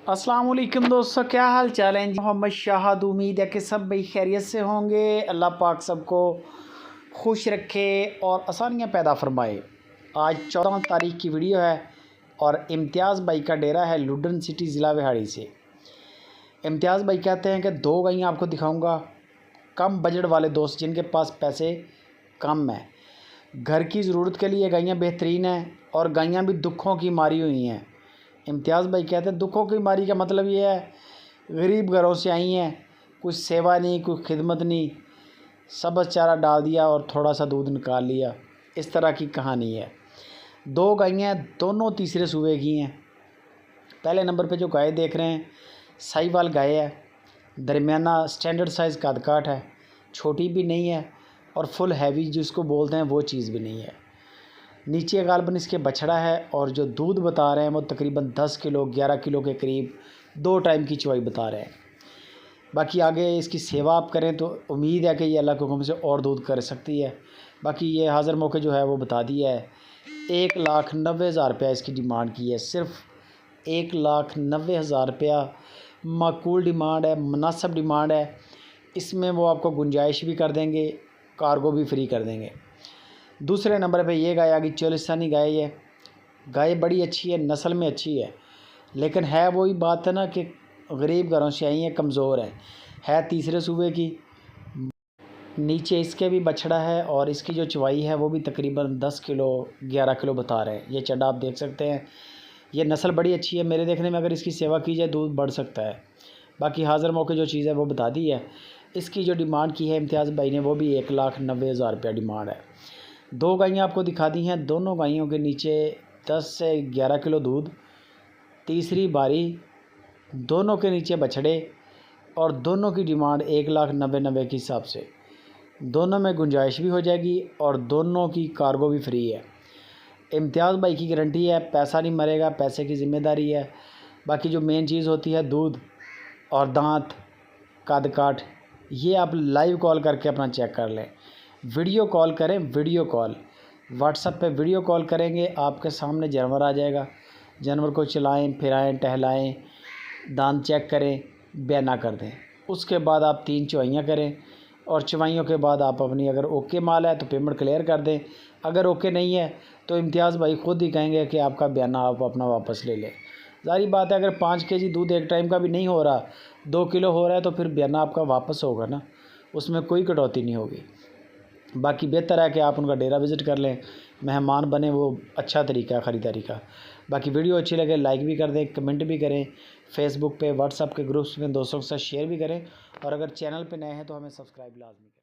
अस्सलाम वालेकुम दोस्तों, क्या हाल चाल है। मोहम्मद शाहद, उम्मीद है कि सब भाई खैरियत से होंगे। अल्लाह पाक सबको खुश रखे और आसानियाँ पैदा फरमाए। आज 14 तारीख की वीडियो है और इम्तियाज़ भाई का डेरा है लुडन सिटी ज़िला बिहाड़ी से। इम्तियाज़ भाई कहते हैं कि 2 गायें आपको दिखाऊंगा, कम बजट वाले दोस्त जिनके पास पैसे कम है। घर की ज़रूरत के लिए गायें बेहतरीन हैं और गायें भी दुखों की मारी हुई हैं। इम्तियाज़ भाई कहते हैं दुखों की मारी का मतलब ये है, गरीब घरों से आई हैं, कुछ सेवा नहीं, कोई खिदमत नहीं, सब चारा डाल दिया और थोड़ा सा दूध निकाल लिया, इस तरह की कहानी है। 2 गायें दोनों तीसरे सूबे की हैं। पहले नंबर पे जो गाय देख रहे हैं साहिवाल गाय है, दरमियाना स्टैंडर्ड साइज़ कद काठ है, छोटी भी नहीं है और फुल हैवी जिसको बोलते हैं वो चीज़ भी नहीं है। नीचे गालबन इसके बछड़ा है और जो दूध बता रहे हैं वो तकरीबन 10 किलो 11 किलो के करीब 2 टाइम की चवाई बता रहे हैं। बाकी आगे इसकी सेवा आप करें तो उम्मीद है कि ये अल्लाह के हुक्म से और दूध कर सकती है। बाकी ये हाज़िर मौके जो है वो बता दिया है। 1,90,000 रुपया इसकी डिमांड की है, सिर्फ 1,90,000 रुपया माकूल डिमांड है, मुनासिब डिमांड है। इसमें वो आपको गुंजाइश भी कर देंगे, कार्गो भी फ्री कर देंगे। दूसरे नंबर पे ये गाय आ गई चोलिस्तानी गाय है। गाय बड़ी अच्छी है, नस्ल में अच्छी है, लेकिन है वही बात है ना कि गरीब घरों से आई है, कमज़ोर है तीसरे सूबे की। नीचे इसके भी बछड़ा है और इसकी जो चवाई है वो भी तकरीबन 10 किलो 11 किलो बता रहे हैं। ये चड्डा आप देख सकते हैं। ये नस्ल बड़ी अच्छी है, मेरे देखने में अगर इसकी सेवा की जाए दूध बढ़ सकता है। बाकी हाज़िर मौके जो चीज़ है वो बता दी है। इसकी जो डिमांड की है इम्तियाज़ भाई ने वो भी 1,90,000 रुपया डिमांड है। 2 गायें आपको दिखा दी हैं, दोनों गायों के नीचे 10 से 11 किलो दूध, तीसरी बारी, दोनों के नीचे बछड़े और दोनों की डिमांड 1,90,90 के हिसाब से। दोनों में गुंजाइश भी हो जाएगी और दोनों की कार्गो भी फ्री है। इम्तियाज़ भाई की गारंटी है, पैसा नहीं मरेगा, पैसे की ज़िम्मेदारी है। बाकी जो मेन चीज़ होती है दूध और दांत कद काठ, ये आप लाइव कॉल करके अपना चेक कर लें। वीडियो कॉल करें, वीडियो कॉल व्हाट्सएप पे वीडियो कॉल करेंगे, आपके सामने जानवर आ जाएगा। जानवर को चलाएं, फिराएं, टहलाएं, दांत चेक करें, बयाना कर दें। उसके बाद आप 3 चवाइयाँ करें और चवाइयों के बाद आप अपनी अगर ओके माल है तो पेमेंट क्लियर कर दें। अगर ओके नहीं है तो इम्तियाज़ भाई ख़ुद ही कहेंगे कि आपका बयाना आप अपना वापस ले लें। ज़ाहिर बात है, अगर 5 केजी दूध एक टाइम का भी नहीं हो रहा, 2 किलो हो रहा है, तो फिर बयाना आपका वापस होगा ना, उसमें कोई कटौती नहीं होगी। बाकी बेहतर है कि आप उनका डेरा विज़िट कर लें, मेहमान बने, वो अच्छा तरीका है ख़रीदारी का। बाकी वीडियो अच्छी लगे लाइक भी कर दें, कमेंट भी करें, फेसबुक पे व्हाट्सएप के ग्रुप्स में दोस्तों के साथ शेयर भी करें और अगर चैनल पे नए हैं तो हमें सब्सक्राइब लाजमी करें।